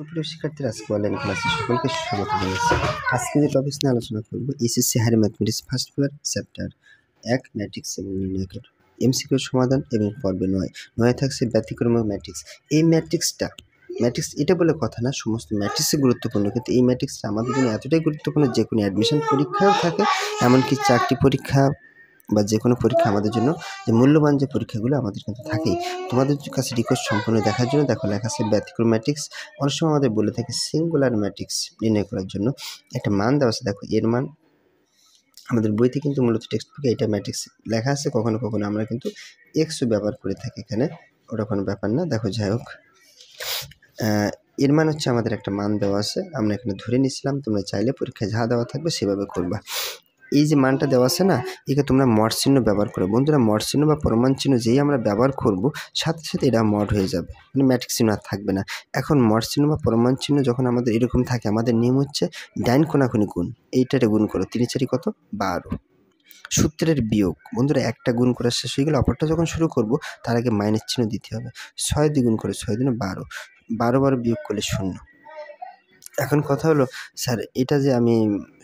সুপ্রিয় শিক্ষার্থীরা, আজকে অনলাইন ক্লাসে সকলকে স্বাগত জানাচ্ছি। আজকে যে টপিক নিয়ে আলোচনা করব, SSC higher mathematics first paper chapter 1 matrix এবং নির্ণায়কের এমসিকিউ সমাধান এবং পর্বে 9 থাকছে ব্যতিক্রম ম্যাট্রিক্স। এই ম্যাট্রিক্স এটা বলে কথা না, সমস্ত ম্যাট্রিক্সই গুরুত্বপূর্ণ, কিন্তু এই ম্যাট্রিক্সটা আমাদের জন্য এতটাই গুরুত্বপূর্ণ যে কোনো অ্যাডমিশন পরীক্ষাও থাকে, এমনকি চাকরি পরীক্ষা বা যে কোনো পরীক্ষা আমাদের জন্য যে মূল্যবান যে পরীক্ষাগুলো আমাদের কিন্তু থাকেই। তোমাদের কাছে রিকোয়েস্ট সম্পূর্ণ দেখার জন্য। দেখো, লেখা আছে ব্যতিক্রম ম্যাট্রিক্স। অনেক সময় আমাদের বলে থাকে সিঙ্গুলার ম্যাট্রিক্স নির্ণয় করার জন্য একটা মান দেওয়া আছে। দেখো, এর মান আমাদের বইতে কিন্তু মূলত টেক্সট বুকে এটা ম্যাট্রিক্স লেখা আছে। কখনো কখনো আমরা কিন্তু এক্সও ব্যবহার করে থাকি, এখানে ওটা কোনো ব্যাপার না। দেখো, যাই হোক, এর মান হচ্ছে আমাদের একটা মান দেওয়া আছে, আমরা এখানে ধরে নিয়েছিলাম। তোমরা চাইলে পরীক্ষায় যা দেওয়া থাকবে সেভাবে করবা। এই যে মানটা দেওয়া আছে না, একে তোমরা মড চিহ্ন ব্যবহার করো। বন্ধুরা, মড চিহ্ন বা প্রমাণ চিহ্ন যেই আমরা ব্যবহার করব, সাথে সাথে এটা মড হয়ে যাবে, মানে ম্যাট্রিক্স চিহ্ন আর থাকবে না। এখন মড চিহ্ন বা প্রমাণ চিহ্ন যখন আমাদের এরকম থাকে, আমাদের নিয়ম হচ্ছে ডাইন কোণাকুনি গুণ। এইটারে গুণ করো, 3 4 কত 12। সূত্রের বিয়োগ, বন্ধুরা, একটা গুণ করা শেষ হয়ে গেলে অপরটা যখন শুরু করব তার আগে মাইনাস চিহ্ন দিতে হবে। 6 দ্বিগুণ করে 6 × 12, 12 বিয়োগ করলে 0। এখন কথা হলো, স্যার এটা যে আমি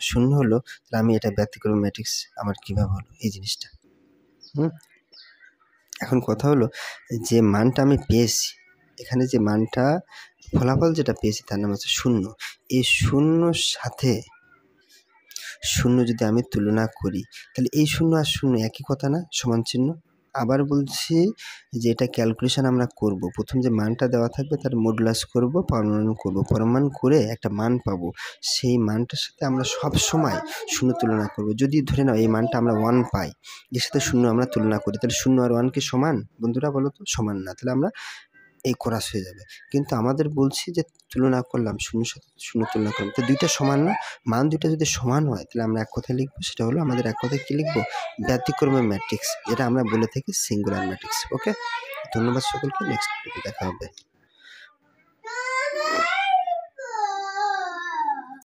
0 হলো, তাহলে আমি এটা ব্যতিক্রম ম্যাট্রিক্স আমার কীভাবে হলো এই জিনিসটা? এখন কথা হলো, যে মানটা আমি পেয়েছি, এখানে যে মানটা ফলাফল যেটা পেয়েছি তার নাম হচ্ছে 0। এই 0 সাথে 0 যদি আমি তুলনা করি, তাহলে এই 0 আর 0 একই কথা না, সমান চিহ্ন। আবার বলছি যে এটা ক্যালকুলেশন আমরা করব। প্রথম যে মানটা দেওয়া থাকবে তার মডুলাস করব, পরিমাণ করব, পরিমাণ করে একটা মান পাবো। সেই মানটার সাথে আমরা সব সময় 0 তুলনা করব। যদি ধরে নাও এই মানটা আমরা 1 পাই, এর সাথে 0 আমরা তুলনা করি, তাহলে 0 আর 1 কি সমান? বন্ধুরা বলো তো, সমান না। তাহলে আমরা এই ক্রস হয়ে যাবে। কিন্তু আমাদের বলছি যে তুলনা করলাম, 0 সাথে 0 তুলনা করলাম, তো দুইটা সমান না। মান দুইটা যদি সমান হয়, তাহলে আমরা এক কথায় লিখবো, সেটা হলো আমাদের এক কথায় কি লিখবো? ব্যতিক্রমী ম্যাট্রিক্স। এটা আমরা বলে থাকি সিঙ্গুলার ম্যাট্রিক্স। ওকে, ধন্যবাদ সকলকে। নেক্সট ভিডিওতে দেখা হবে।